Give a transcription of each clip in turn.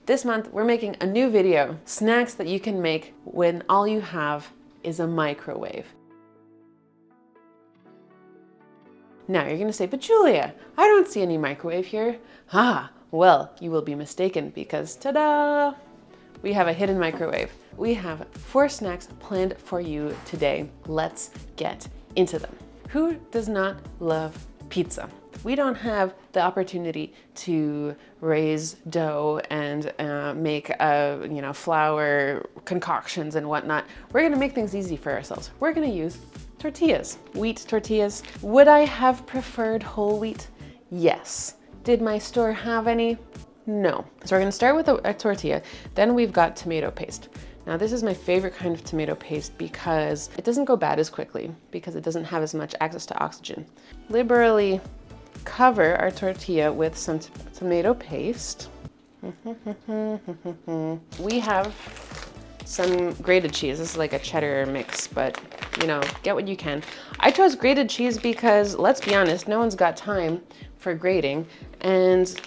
This month, we're making a new video, snacks that you can make when all you have is a microwave. Now you're gonna say, but Julia, I don't see any microwave here. Ah, well, you will be mistaken because ta-da! We have a hidden microwave. We have 4 snacks planned for you today. Let's get into them. Who does not love pizza? We don't have the opportunity to raise dough and make flour concoctions and whatnot. We're gonna make things easy for ourselves. We're gonna use tortillas, wheat tortillas. Would I have preferred whole wheat? Yes. Did my store have any? No. So we're gonna start with a tortilla. Then we've got tomato paste. Now this is my favorite kind of tomato paste because it doesn't go bad as quickly because it doesn't have as much access to oxygen. Liberally cover our tortilla with some tomato paste. We have some grated cheese. This is like a cheddar mix, but get what you can. I chose grated cheese because, let's be honest, no one's got time for grating. And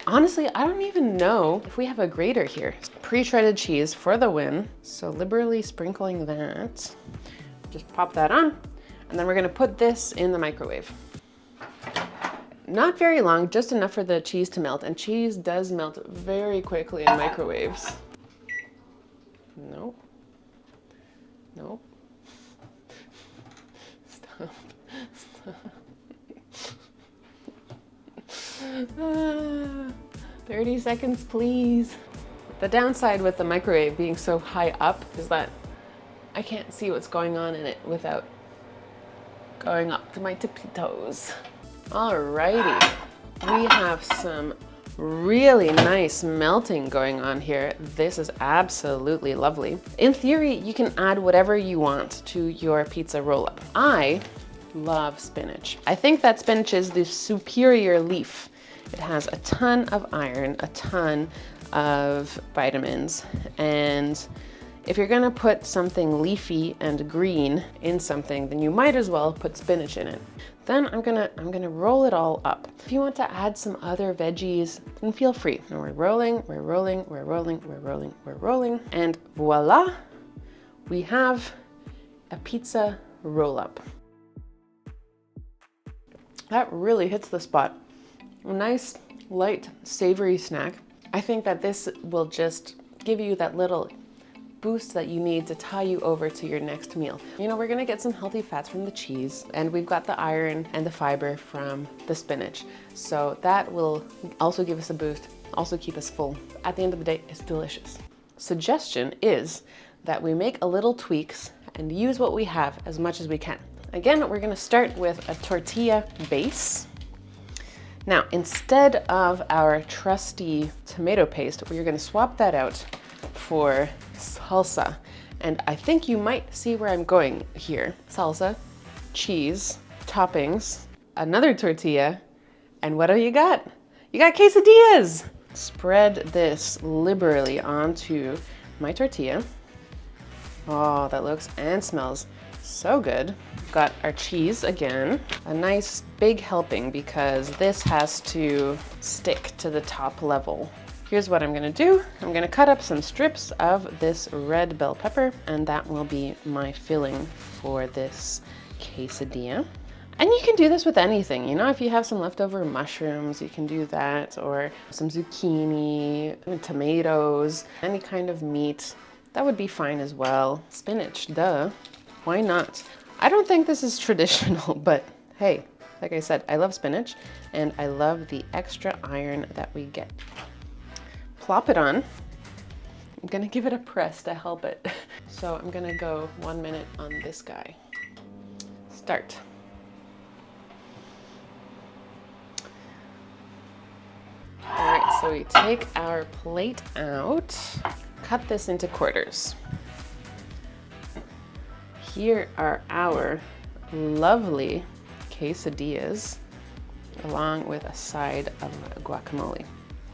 honestly, I don't even know if we have a grater here. Pre-shredded cheese for the win. So liberally sprinkling that. Just pop that on. And then we're gonna put this in the microwave. Not very long, just enough for the cheese to melt. And cheese does melt very quickly in microwaves. No. No. Stop. Stop. 30 seconds, please. The downside with the microwave being so high up is that I can't see what's going on in it without going up to my tippy toes. Alrighty, we have some really nice melting going on here. This is absolutely lovely. In theory, you can add whatever you want to your pizza roll-up. I love spinach. I think that spinach is the superior leaf. It has a ton of iron, a ton of vitamins, and if you're gonna put something leafy and green in something, then you might as well put spinach in it. Then I'm gonna roll it all up. If you want to add some other veggies, then feel free. And we're rolling, we're rolling, we're rolling, we're rolling, we're rolling, and voila, we have a pizza roll-up. That really hits the spot. A nice, light, savory snack. I think that this will just give you that little boost that you need to tie you over to your next meal. We're gonna get some healthy fats from the cheese, and we've got the iron and the fiber from the spinach. So that will also give us a boost, also keep us full. At the end of the day, it's delicious. Suggestion is that we make a little tweaks and use what we have as much as we can. Again, we're gonna start with a tortilla base. Now, instead of our trusty tomato paste, we're gonna swap that out for salsa. And I think you might see where I'm going here. Salsa, cheese, toppings, another tortilla, and what do you got? You got quesadillas! Spread this liberally onto my tortilla. Oh, that looks and smells so good. Got our cheese again, a nice big helping because this has to stick to the top level. Here's what I'm gonna do. I'm gonna cut up some strips of this red bell pepper, and that will be my filling for this quesadilla. And you can do this with anything. If you have some leftover mushrooms, you can do that, or some zucchini, tomatoes, any kind of meat. That would be fine as well. Spinach, duh. Why not? I don't think this is traditional, but hey, like I said, I love spinach, and I love the extra iron that we get. Plop it on. I'm gonna give it a press to help it. So I'm gonna go 1 minute on this guy. Start. All right, so we take our plate out, cut this into quarters. Here are our lovely quesadillas, along with a side of guacamole.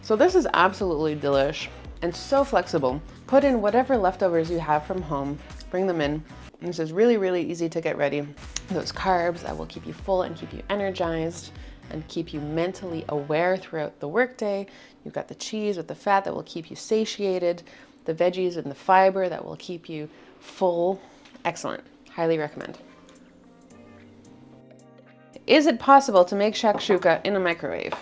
So this is absolutely delish and so flexible. Put in whatever leftovers you have from home, bring them in. This is really, really easy to get ready. Those carbs that will keep you full and keep you energized and keep you mentally aware throughout the workday. You've got the cheese with the fat that will keep you satiated, the veggies and the fiber that will keep you full. Excellent. Highly recommend. Is it possible to make shakshuka in a microwave?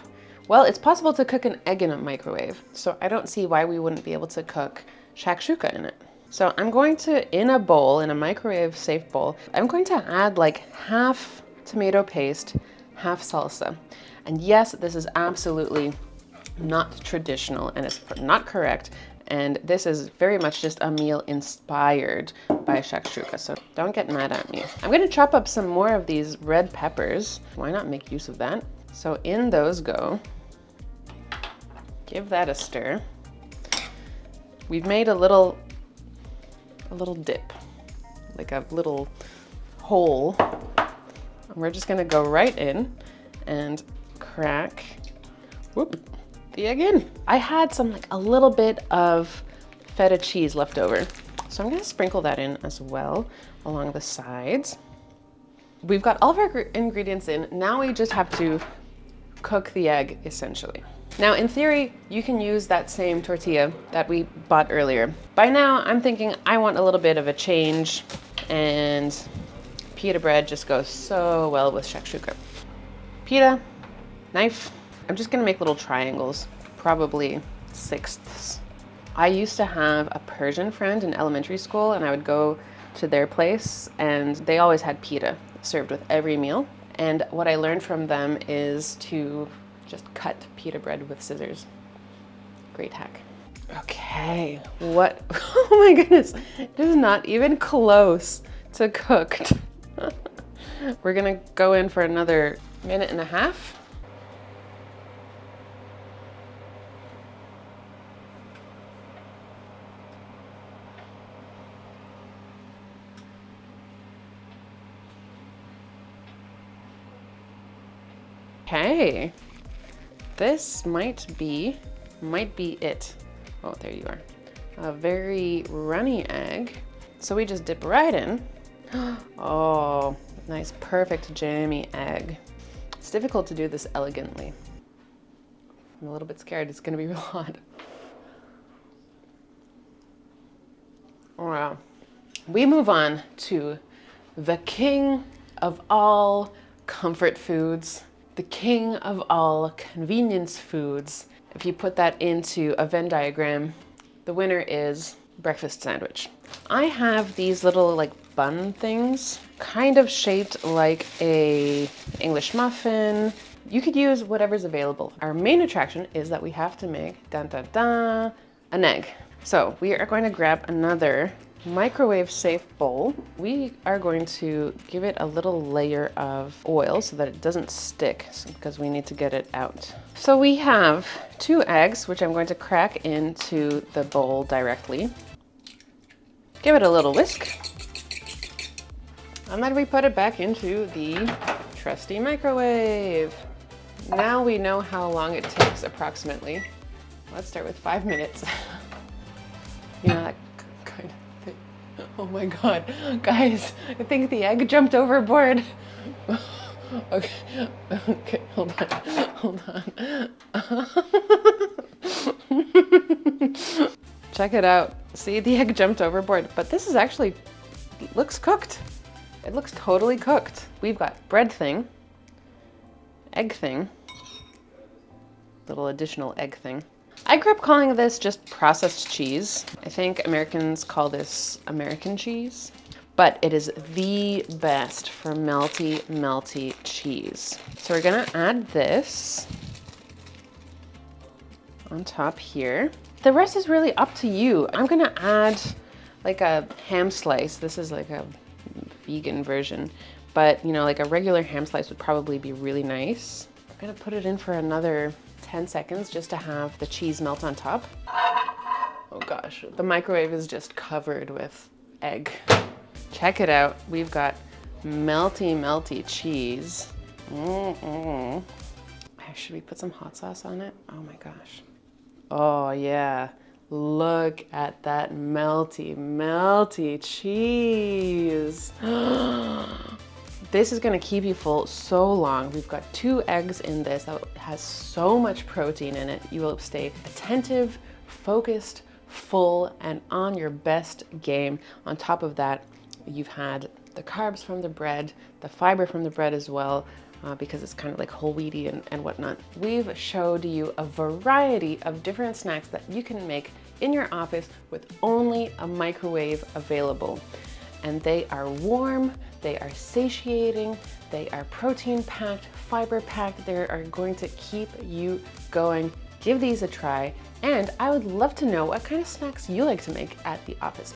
Well, it's possible to cook an egg in a microwave, so I don't see why we wouldn't be able to cook shakshuka in it. So I'm going to, in a bowl, in a microwave safe bowl, I'm going to add like half tomato paste, half salsa. And yes, this is absolutely not traditional and it's not correct. And this is very much just a meal inspired by shakshuka, so don't get mad at me. I'm gonna chop up some more of these red peppers. Why not make use of that? So in those go. Give that a stir. We've made a little dip, like a little hole. And we're just gonna go right in and crack, whoop, the egg in. I had some, like a little bit of feta cheese left over. So I'm gonna sprinkle that in as well along the sides. We've got all of our ingredients in. Now we just have to cook the egg, essentially. Now, in theory, you can use that same tortilla that we bought earlier. By now, I'm thinking I want a little bit of a change, and pita bread just goes so well with shakshuka. Pita, knife. I'm just gonna make little triangles, probably sixths. I used to have a Persian friend in elementary school, and I would go to their place, and they always had pita served with every meal. And what I learned from them is to just cut pita bread with scissors. Great hack. Okay, what? Oh my goodness, it is not even close to cooked. We're gonna go in for another minute and a half. Okay, this might be it. Oh, there you are. A very runny egg. So we just dip right in. Oh, nice, perfect jammy egg. It's difficult to do this elegantly. I'm a little bit scared it's gonna be real hot. Wow. We move on to the king of all comfort foods, the king of all convenience foods. If you put that into a Venn diagram, the winner is breakfast sandwich. I have these little like bun things, kind of shaped like a English muffin. You could use whatever's available. Our main attraction is that we have to make, dun dun dun, an egg. So we are going to grab another microwave safe bowl. We are going to give it a little layer of oil so that it doesn't stick, because we need to get it out. So we have 2 eggs, which I'm going to crack into the bowl directly. Give it a little whisk. And then we put it back into the trusty microwave. Now we know how long it takes approximately. Let's start with 5 minutes. You know, that kind of thing. Oh my God, guys, I think the egg jumped overboard. Okay, hold on. Check it out. See, the egg jumped overboard, but this is actually, looks cooked. It looks totally cooked. We've got bread thing, egg thing, little additional egg thing. I grew up calling this just processed cheese. I think Americans call this American cheese, but it is the best for melty, melty cheese. So we're gonna add this on top here. The rest is really up to you. I'm gonna add like a ham slice. This is like a vegan version, but you know, like a regular ham slice would probably be really nice. I'm gonna put it in for another 10 seconds just to have the cheese melt on top. Oh gosh, the microwave is just covered with egg. Check it out. We've got melty, melty cheese. Should we put some hot sauce on it? Oh my gosh. Oh yeah. Look at that melty, melty cheese. This is gonna keep you full so long. We've got 2 eggs in this that has so much protein in it. You will stay attentive, focused, full, and on your best game. On top of that, you've had the carbs from the bread, the fiber from the bread as well, because it's kind of like whole wheaty and whatnot. We've showed you a variety of different snacks that you can make in your office with only a microwave available. And they are warm, they are satiating, they are protein packed, fiber packed. They are going to keep you going. Give these a try. And I would love to know what kind of snacks you like to make at the office.